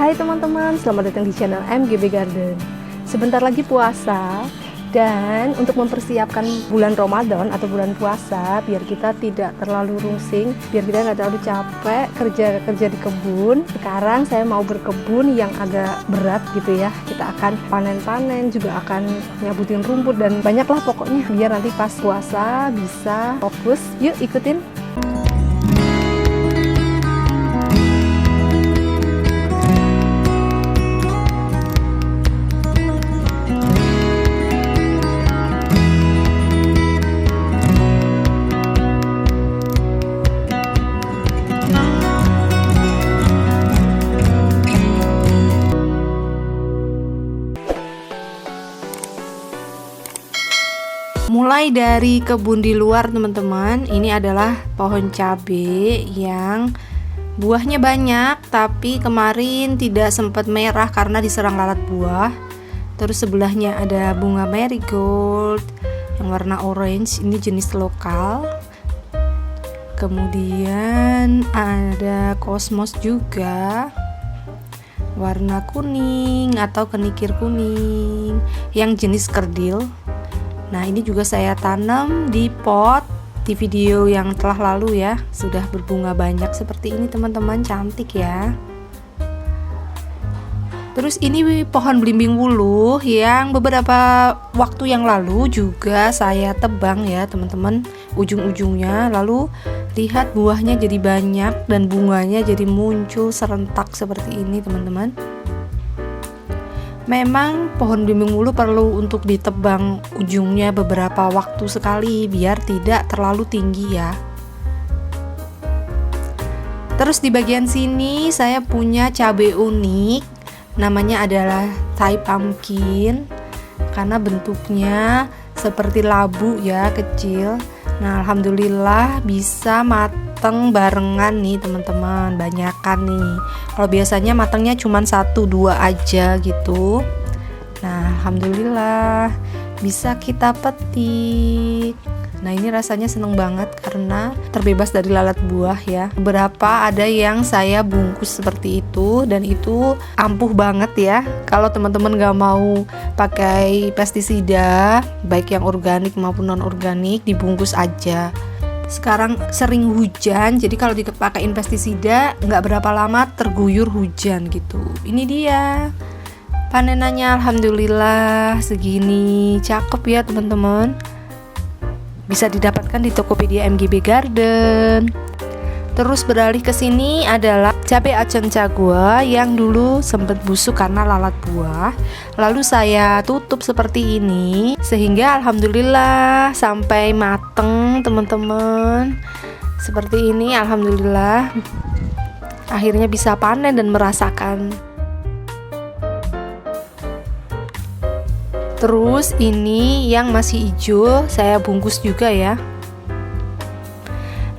Hai teman-teman, selamat datang di channel MGB Garden. Sebentar lagi puasa, dan untuk mempersiapkan bulan Ramadan atau bulan puasa, biar kita tidak terlalu rungsing, biar kita nggak terlalu capek kerja di kebun. Sekarang saya mau berkebun yang agak berat gitu ya. Kita akan panen-panen, juga akan nyabutin rumput dan banyaklah pokoknya, biar nanti pas puasa bisa fokus. Yuk ikutin. Mulai dari kebun di luar teman-teman, ini adalah pohon cabai yang buahnya banyak, tapi kemarin tidak sempat merah karena diserang lalat buah. Terus sebelahnya ada bunga marigold yang warna orange, ini jenis lokal. Kemudian ada cosmos juga warna kuning atau kenikir kuning yang jenis kerdil. Nah, ini juga saya tanam di pot di video yang telah lalu ya. Sudah berbunga banyak seperti ini teman-teman, cantik ya. Terus ini pohon belimbing wuluh yang beberapa waktu yang lalu juga saya tebang ya teman-teman, ujung-ujungnya. Lalu lihat buahnya jadi banyak dan bunganya jadi muncul serentak seperti ini teman-teman. Memang pohon belimbing wuluh perlu untuk ditebang ujungnya beberapa waktu sekali biar tidak terlalu tinggi ya. Terus di bagian sini saya punya cabai unik, namanya adalah Thai pumpkin karena bentuknya seperti labu ya, kecil. Nah, alhamdulillah bisa mateng barengan nih teman-teman, banyakan nih. Kalau biasanya matangnya cuma 1-2 aja gitu. Nah, alhamdulillah bisa kita petik. Nah, ini rasanya seneng banget karena terbebas dari lalat buah ya. Beberapa ada yang saya bungkus seperti itu dan itu ampuh banget ya. Kalau teman-teman gak mau pakai pestisida, baik yang organik maupun non-organik, dibungkus aja. Sekarang sering hujan, jadi kalau dipakein pestisida nggak berapa lama terguyur hujan gitu. Ini dia panenannya, alhamdulillah segini, cakep ya teman-teman. Bisa didapatkan di Tokopedia MGB Garden. Terus beralih ke sini adalah cabai Aconcagua yang dulu sempat busuk karena lalat buah. Lalu saya tutup seperti ini sehingga alhamdulillah sampai mateng teman-teman. Seperti ini alhamdulillah. Akhirnya bisa panen dan merasakan. Terus ini yang masih hijau saya bungkus juga ya.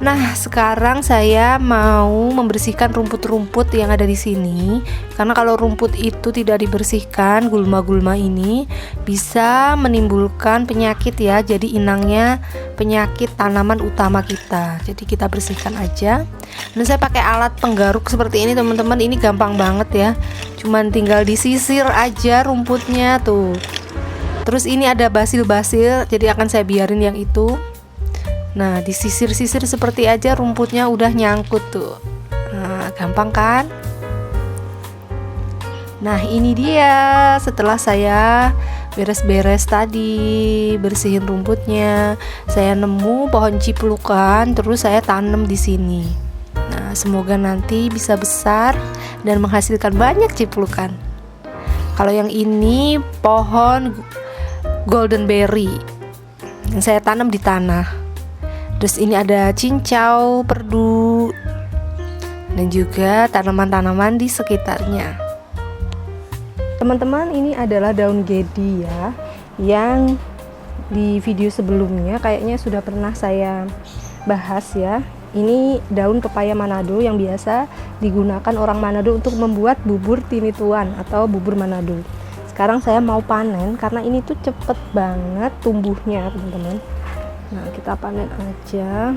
Nah, sekarang saya mau membersihkan rumput-rumput yang ada di sini. Karena kalau rumput itu tidak dibersihkan, gulma-gulma ini bisa menimbulkan penyakit ya. Jadi inangnya penyakit tanaman utama kita. Jadi kita bersihkan aja. Dan saya pakai alat penggaruk seperti ini teman-teman. Ini gampang banget ya. Cuman tinggal disisir aja rumputnya tuh. Terus ini ada basil-basil, jadi akan saya biarin yang itu. Nah, disisir-sisir seperti aja rumputnya udah nyangkut tuh. Nah, gampang kan? Nah, ini dia setelah saya beres-beres tadi, bersihin rumputnya. Saya nemu pohon ciplukan, terus saya tanam di sini. Nah, semoga nanti bisa besar dan menghasilkan banyak ciplukan. Kalau yang ini pohon golden berry yang saya tanam di tanah. Terus ini ada cincau, perdu, dan juga tanaman-tanaman di sekitarnya. Teman-teman, ini adalah daun gedi ya, yang di video sebelumnya kayaknya sudah pernah saya bahas ya. Ini daun pepaya Manado yang biasa digunakan orang Manado untuk membuat bubur tinituan atau bubur Manado. Sekarang saya mau panen karena ini tuh cepet banget tumbuhnya teman-teman. Nah, kita panen aja.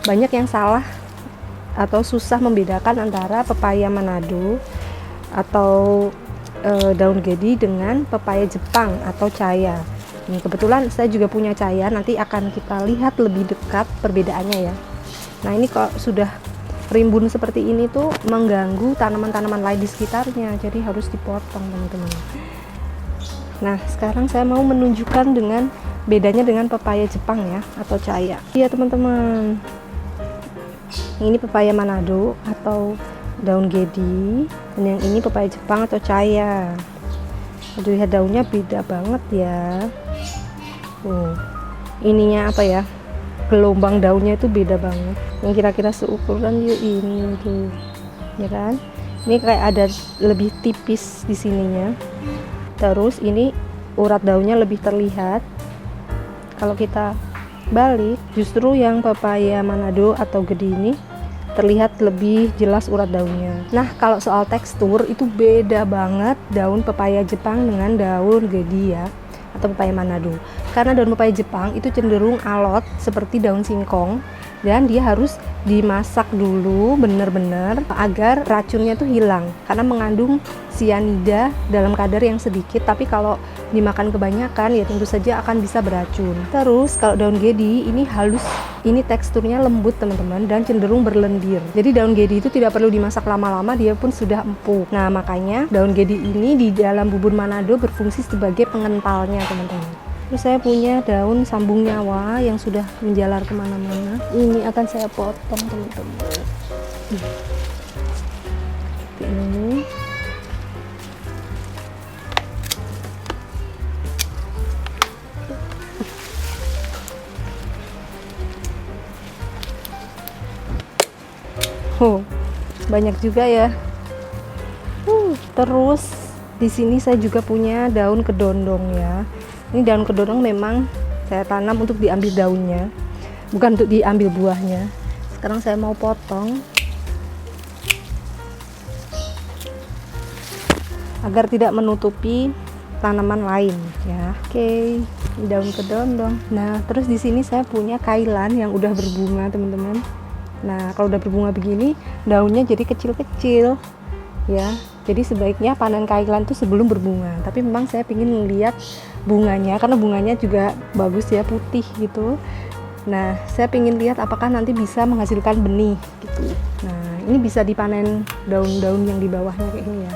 Banyak yang salah atau susah membedakan antara pepaya Manado atau daun gedi dengan pepaya Jepang atau caya. Ini kebetulan saya juga punya caya, nanti akan kita lihat lebih dekat perbedaannya ya. Nah ini kalau sudah rimbun seperti ini tuh mengganggu tanaman-tanaman lain di sekitarnya, jadi harus dipotong teman-teman. Nah sekarang saya mau menunjukkan dengan bedanya dengan pepaya Jepang ya, atau caya. Iya teman-teman, ini pepaya Manado atau daun gedi, dan yang ini pepaya Jepang atau caya. Aduh, lihat daunnya beda banget ya. Ininya apa ya, gelombang daunnya itu beda banget. Yang kira-kira seukuran yuk ini tuh, ya kan? Ini kayak ada lebih tipis di sininya. Terus ini urat daunnya lebih terlihat. Kalau kita balik, justru yang pepaya Manado atau gedi ini terlihat lebih jelas urat daunnya. Nah kalau soal tekstur itu beda banget daun pepaya Jepang dengan daun gedi ya, atau pepaya Manado. Karena daun pepaya Jepang itu cenderung alot seperti daun singkong, dan dia harus dimasak dulu benar-benar agar racunnya tuh hilang, karena mengandung sianida dalam kadar yang sedikit, tapi kalau dimakan kebanyakan ya tentu saja akan bisa beracun. Terus kalau daun gedi ini halus, ini teksturnya lembut teman-teman, dan cenderung berlendir. Jadi daun gedi itu tidak perlu dimasak lama-lama, dia pun sudah empuk. Nah makanya daun gedi ini di dalam bubur Manado berfungsi sebagai pengentalnya teman-teman. Terus saya punya daun sambung nyawa yang sudah menjalar kemana-mana. Ini akan saya potong teman-teman. Ini. Banyak juga ya. Terus di sini saya juga punya daun kedondong ya. Ini daun kedondong memang saya tanam untuk diambil daunnya, bukan untuk diambil buahnya. Sekarang saya mau potong agar tidak menutupi tanaman lain ya. Oke, daun kedondong. Nah, terus di sini saya punya kailan yang udah berbunga teman-teman. Nah, kalau udah berbunga begini, daunnya jadi kecil-kecil ya. Jadi sebaiknya panen kailan tuh sebelum berbunga. Tapi memang saya ingin melihat bunganya, karena bunganya juga bagus ya, putih gitu. Nah, saya ingin lihat apakah nanti bisa menghasilkan benih gitu. Nah, ini bisa dipanen daun-daun yang di bawahnya kayak gini ya.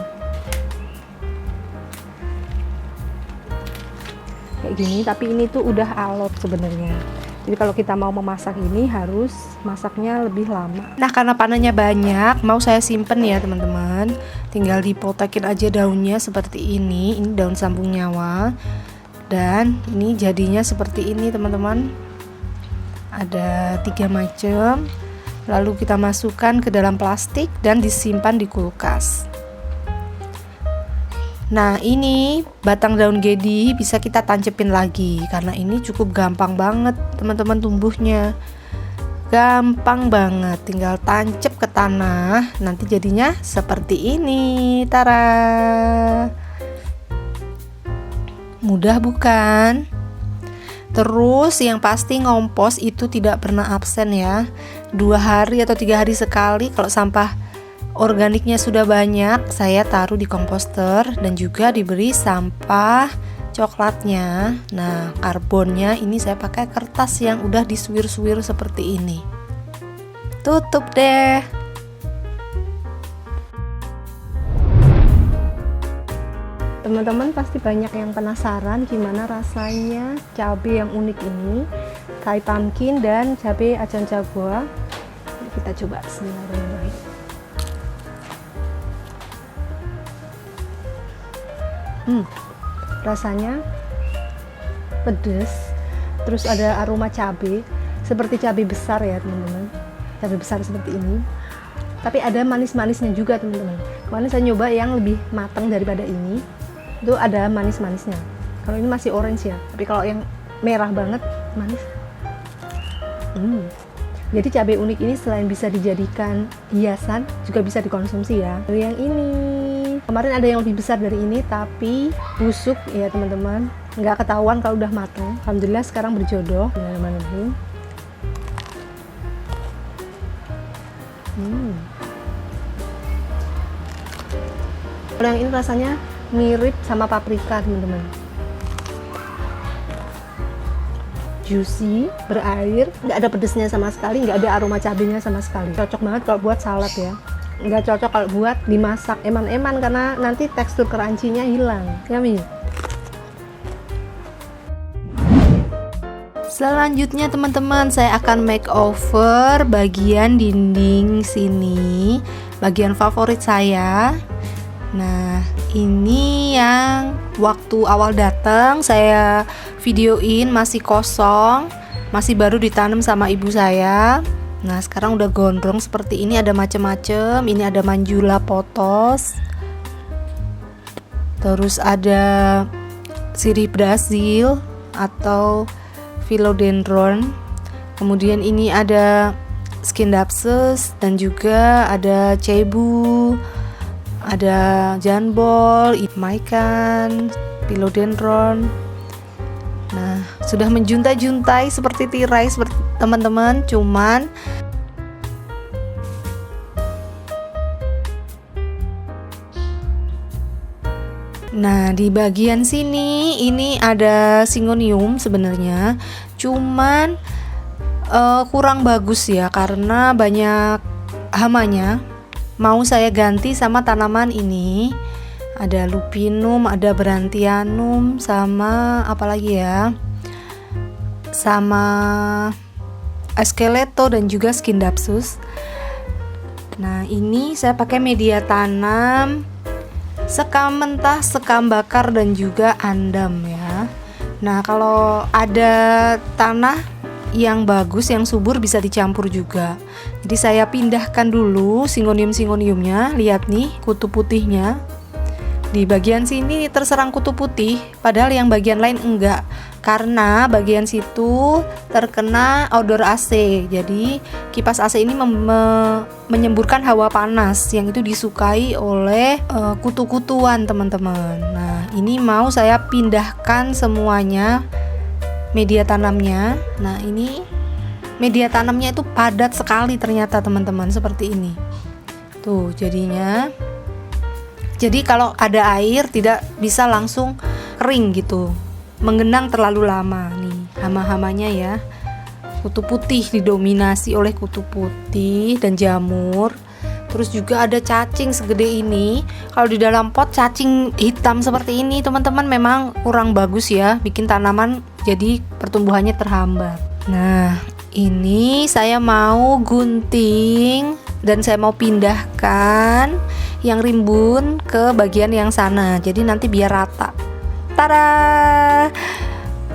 Kayak gini, tapi ini tuh udah alot sebenarnya. Jadi kalau kita mau memasak ini harus masaknya lebih lama. Nah karena panennya banyak, mau saya simpen ya teman-teman. Tinggal dipotekin aja daunnya seperti ini. Ini daun sambung nyawa. Dan ini jadinya seperti ini teman-teman. Ada 3 macam. Lalu kita masukkan ke dalam plastik dan disimpan di kulkas. Nah ini batang daun gedi bisa kita tancepin lagi, karena ini cukup gampang banget teman-teman tumbuhnya. Gampang banget, tinggal tancep ke tanah, nanti jadinya seperti ini. Tara, mudah bukan? Terus yang pasti ngompos itu tidak pernah absen ya. 2 hari atau 3 hari sekali. Kalau sampah organiknya sudah banyak, saya taruh di komposter dan juga diberi sampah coklatnya. Nah, karbonnya ini saya pakai kertas yang udah disuir-suir seperti ini. Tutup deh. Teman-teman pasti banyak yang penasaran gimana rasanya cabai yang unik ini, Thai pumpkin dan cabai acan jawa. Kita coba bismillahirrahmanirrahim. Rasanya pedas, terus ada aroma cabai, seperti cabai besar ya teman-teman, cabai besar seperti ini. Tapi ada manis-manisnya juga teman-teman. Kemarin saya nyoba yang lebih matang daripada ini, itu ada manis-manisnya. Kalau ini masih orange ya, tapi kalau yang merah banget manis. Jadi cabai unik ini selain bisa dijadikan hiasan, juga bisa dikonsumsi ya. Lalu yang ini, kemarin ada yang lebih besar dari ini, tapi busuk ya teman-teman, nggak ketahuan kalau udah matang. Alhamdulillah sekarang berjodoh. Bismillahirrahmanirrahim. Kalau yang ini rasanya mirip sama paprika, teman-teman. Juicy, berair, nggak ada pedesnya sama sekali, nggak ada aroma cabenya sama sekali. Cocok banget kalau buat salad ya. Nggak cocok kalau buat dimasak eman-eman karena nanti tekstur crunchy-nya hilang. Yummy. Selanjutnya teman-teman, saya akan makeover bagian dinding sini, bagian favorit saya. Nah, ini yang waktu awal datang saya videoin masih kosong, masih baru ditanam sama ibu saya. Nah, sekarang udah gondrong seperti ini, ada macem-macem. Ini ada Manjula potos, terus ada sirih Brazil atau philodendron. Kemudian ini ada Scindapsus dan juga ada cebu, ada janbol, ipmaikan, philodendron. Nah, sudah menjuntai-juntai seperti tirai seperti teman-teman, cuman nah di bagian sini ini ada Syngonium sebenarnya, cuman kurang bagus ya karena banyak hamanya. Mau saya ganti sama tanaman ini, ada Lupinum, ada Brandtianum, sama apa lagi ya, sama Askeleto dan juga Scindapsus. Nah, ini saya pakai media tanam, sekam mentah, sekam bakar dan juga andam ya. Nah, kalau ada tanah yang bagus, yang subur bisa dicampur juga. Jadi saya pindahkan dulu Syngonium-syngoniumnya. Lihat nih kutu putihnya. Di bagian sini terserang kutu putih, padahal yang bagian lain enggak. Karena bagian situ terkena outdoor AC. Jadi kipas AC ini menyemburkan hawa panas yang itu disukai oleh kutu-kutuan, teman-teman. Nah, ini mau saya pindahkan semuanya media tanamnya. Nah, ini media tanamnya itu padat sekali ternyata, teman-teman, seperti ini. Tuh, jadinya. Jadi kalau ada air tidak bisa langsung kering gitu, menggenang terlalu lama nih hama-hamanya ya. Kutu putih didominasi oleh kutu putih dan jamur. Terus juga ada cacing segede ini. Kalau di dalam pot cacing hitam seperti ini, teman-teman, memang kurang bagus ya, bikin tanaman jadi pertumbuhannya terhambat. Nah, ini saya mau gunting dan saya mau pindahkan yang rimbun ke bagian yang sana. Jadi nanti biar rata. Tada!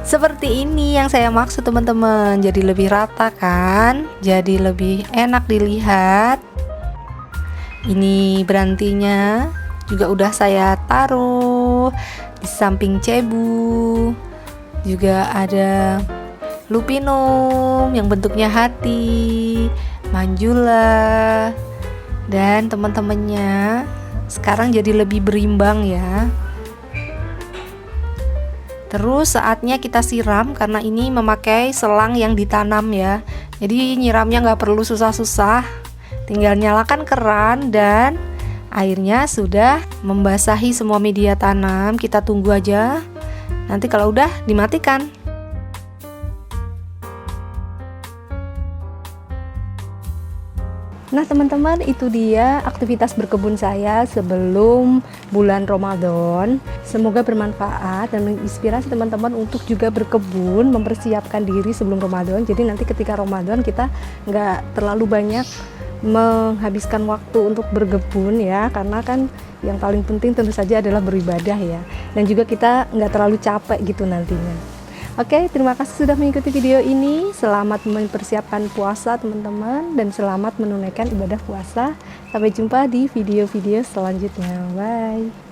Seperti ini yang saya maksud, teman-teman. Jadi lebih rata kan? Jadi lebih enak dilihat. Ini berantinya juga udah saya taruh di samping cebu. Juga ada Lupinum yang bentuknya hati, Manjula, dan teman-temannya. Sekarang jadi lebih berimbang ya. Terus saatnya kita siram karena ini memakai selang yang ditanam ya. Jadi nyiramnya nggak perlu susah-susah. Tinggal nyalakan keran dan airnya sudah membasahi semua media tanam. Kita tunggu aja. Nanti kalau udah dimatikan. Nah, teman-teman, itu dia aktivitas berkebun saya sebelum bulan Ramadan. Semoga bermanfaat dan menginspirasi teman-teman untuk juga berkebun, mempersiapkan diri sebelum Ramadan. Jadi nanti ketika Ramadan kita nggak terlalu banyak menghabiskan waktu untuk berkebun ya, karena kan yang paling penting tentu saja adalah beribadah ya. Dan juga kita nggak terlalu capek gitu nantinya. Oke, terima kasih sudah mengikuti video ini. Selamat mempersiapkan puasa teman-teman, dan selamat menunaikan ibadah puasa. Sampai jumpa di video-video selanjutnya. Bye.